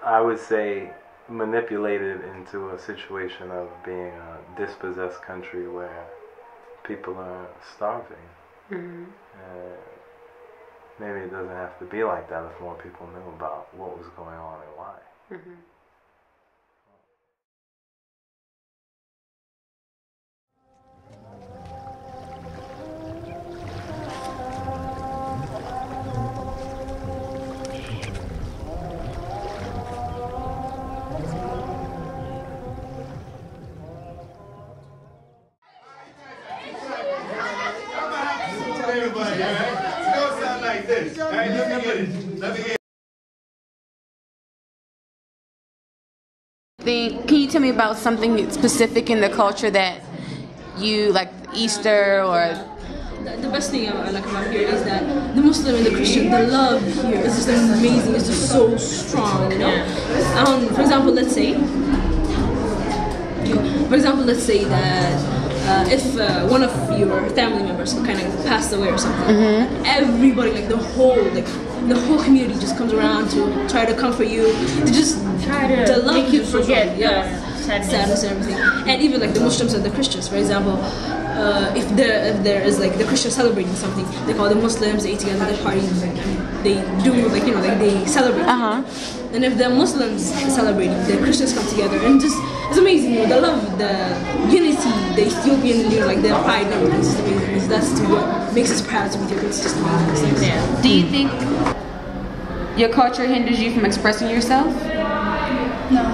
I would say, manipulated into a situation of being a dispossessed country where people are starving. Mm-hmm. Maybe it doesn't have to be like that if more people knew about what was going on and why. Mm-hmm. Everybody, all right? It's gonna sound like this. All right, let me get it. Let me get it. Can you tell me about something specific in the culture that you like, Easter or? The best thing I like about here is that the Muslim and the Christian, the love here is just amazing. It's just so strong, you know. For example, let's say that if one of your family members kind of passed away or something, everybody, like the whole community just comes around to try to comfort you, to just try to love make you forget sadness and everything. And even like the Muslims and the Christians, for example, if there is like the Christians celebrating something, they call the Muslims, they eat together, they party, they do like, you know, like they celebrate. And if the Muslims celebrating, the Christians come together, and just it's amazing. You know, the love, the unity, the Ethiopian, you know, like the pride and everything is just amazing. That's what makes us proud to be here. It's just amazing. Yeah. Do you think your culture hinders you from expressing yourself? No.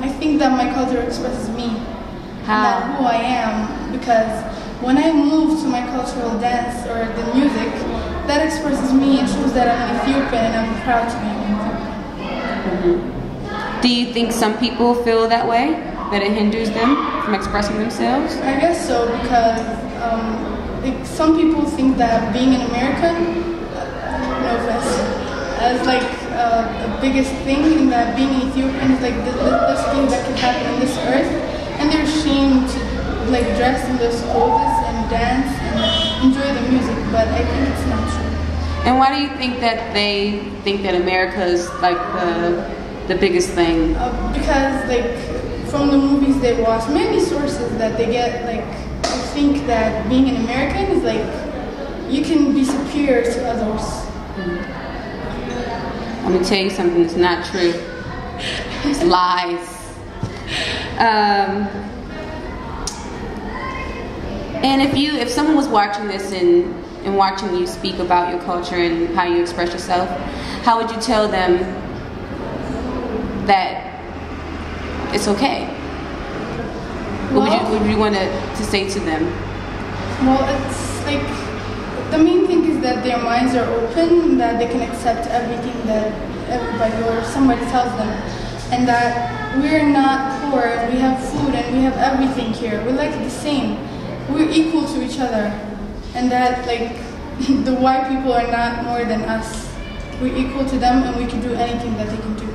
I think that my culture expresses me. How? That who I am, because when I move to my cultural dance or the music, that expresses me and shows that I'm an Ethiopian and I'm proud to be an Ethiopian. Do you think some people feel that way? That it hinders them from expressing themselves? I guess so, because like some people think that being an American, no offense, is like the biggest thing, and that being an Ethiopian is like the best thing that can happen on this earth, and they're ashamed to like dress in those clothes and dance and enjoy the music, but I think it's not true. And why do you think that they think that America is like the biggest thing? Because like from the movies they watch, many sources that they get, like I think that being an American is like you can be superior to others. I'm gonna tell you something that's not true. It's lies. And if someone was watching this and watching you speak about your culture and how you express yourself, how would you tell them that it's okay? What would you want to say to them? Well, it's like the main thing is that their minds are open, that they can accept everything that everybody or somebody tells them, and that we're not poor, and we have food, and we have everything here. We're like the same. We're equal to each other, and that like the white people are not more than us. We're equal to them, and we can do anything that they can do.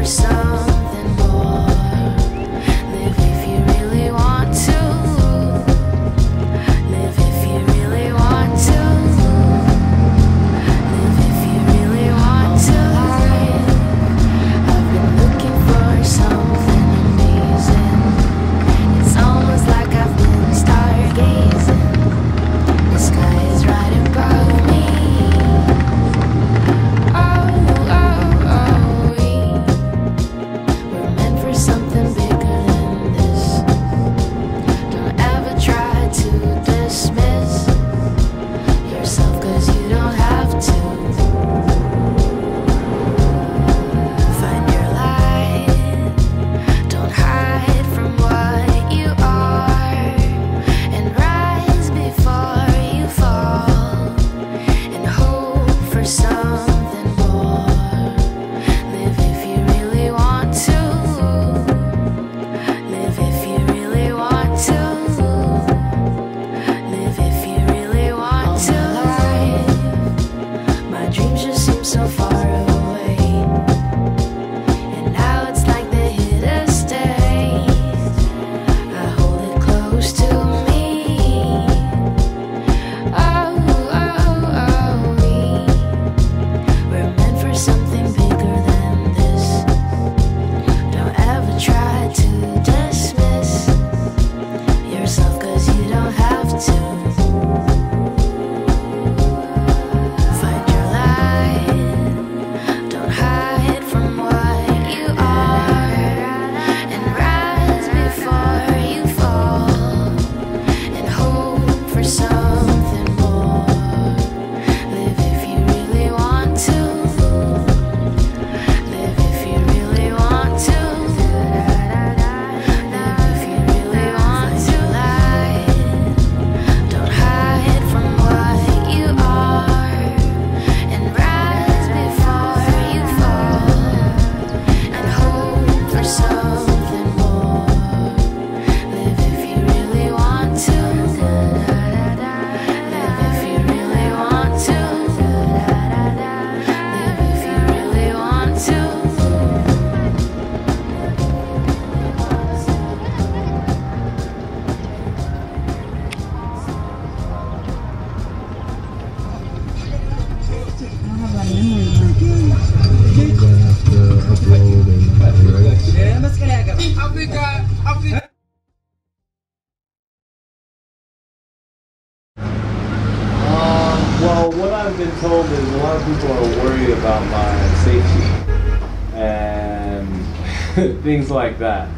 Something more. Live if you really want to. been told is a lot of people are worried about my safety and things like that.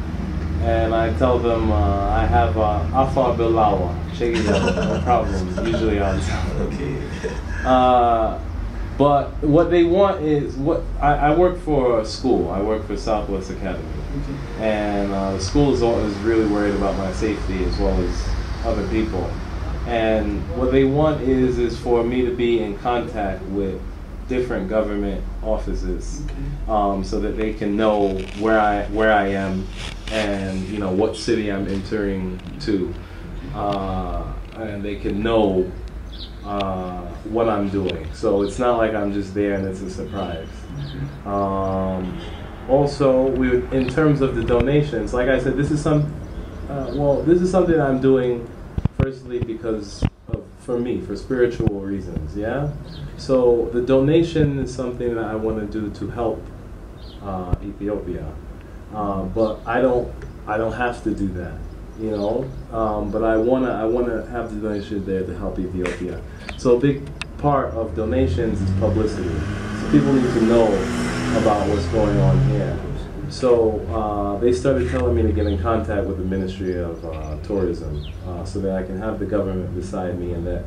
And I tell them I have Afa Bilawa, check it out, no problem, usually on time. Okay. But what they want is, I work for a school, I work for Southwest Academy. Okay. And the school is really worried about my safety as well as other people. And what they want is for me to be in contact with different government offices, so that they can know where I am and what city I'm entering to, and they can know what I'm doing. So it's not like I'm just there and it's a surprise. Also, in terms of the donations, like I said, this is something I'm doing firstly because for me, for spiritual reasons, yeah? So the donation is something that I want to do to help Ethiopia. But I don't have to do that, but I wanna have the donation there to help Ethiopia. So a big part of donations is publicity. So people need to know about what's going on here. So they started telling me to get in contact with the Ministry of Tourism, so that I can have the government beside me, and that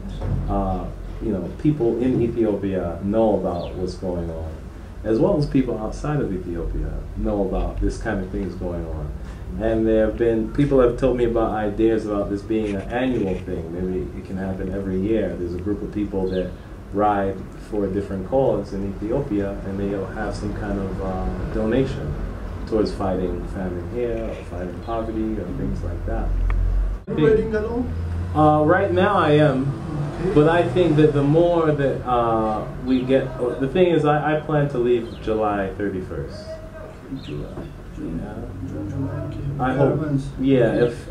people in Ethiopia know about what's going on, as well as people outside of Ethiopia know about this kind of things going on. And people have told me about ideas about this being an annual thing. Maybe it can happen every year. There's a group of people that ride for a different cause in Ethiopia, and they'll have some kind of donation towards fighting famine here, or fighting poverty, or things like that. Are you riding alone? Right now I am, but I think that the more that we get, the thing is I plan to leave July 31st. July.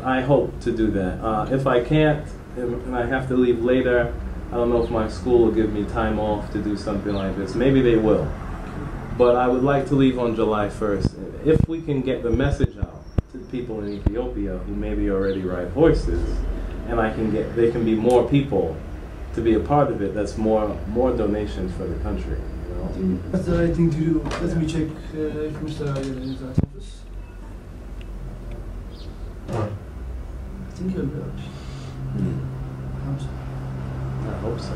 I hope to do that. If I can't, and I have to leave later, I don't know if my school will give me time off to do something like this. Maybe they will. But I would like to leave on July 1st. If we can get the message out to people in Ethiopia who maybe already ride horses, and there can be more people to be a part of it, that's more donations for the country. That's the right thing to do. Let me check if Mr. Ayer is at office. I think he'll be out. I hope so.